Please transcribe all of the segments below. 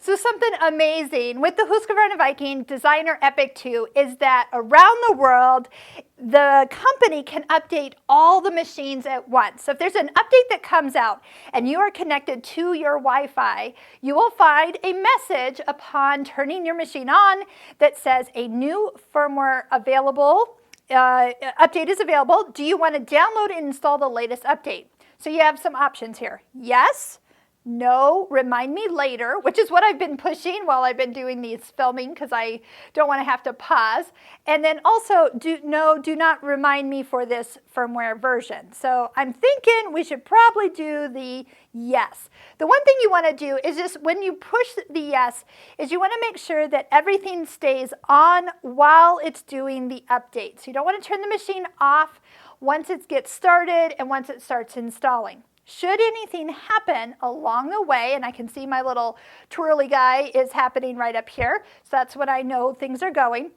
So something amazing with the Husqvarna Viking Designer EPIC 2 is that around the world, the company can update all the machines at once. So if there's an update that comes out and you are connected to your Wi-Fi, you will find a message upon turning your machine on that says a new firmware available, update is available. Do you want to download and install the latest update? So you have some options here. Yes. No, remind me later, which is what I've been pushing while I've been doing these filming because I don't want to have to pause. And then also, do not remind me for this firmware version. So I'm thinking we should probably do the yes. The one thing you want to do is just when you push the yes, is you want to make sure that everything stays on while it's doing the update. So you don't want to turn the machine off once it gets started and once it starts installing. Should anything happen along the way, and I can see my little twirly guy is happening right up here, so that's when I know things are going.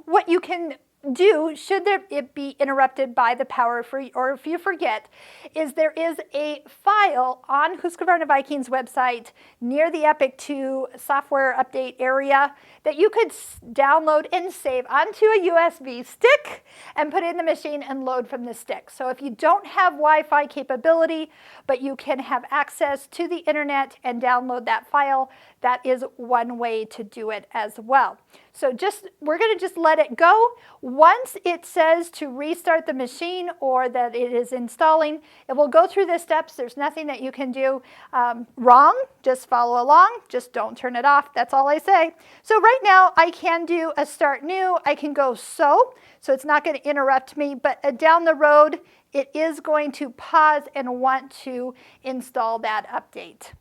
What you can do, should it be interrupted by the power, or if you forget, is there is a file on Husqvarna Viking's website near the EPIC 2 software update area that you could download and save onto a USB stick and put in the machine and load from the stick. So if you don't have Wi-Fi capability, but you can have access to the internet and download that file, that is one way to do it as well. So we're going to just let it go. Once it says to restart the machine or that it is installing, it will go through the steps. There's nothing that you can do wrong. Just follow along. Just don't turn it off. That's all I say. So right now I can do a start new. I can go so it's not going to interrupt me, but down the road it is going to pause and want to install that update.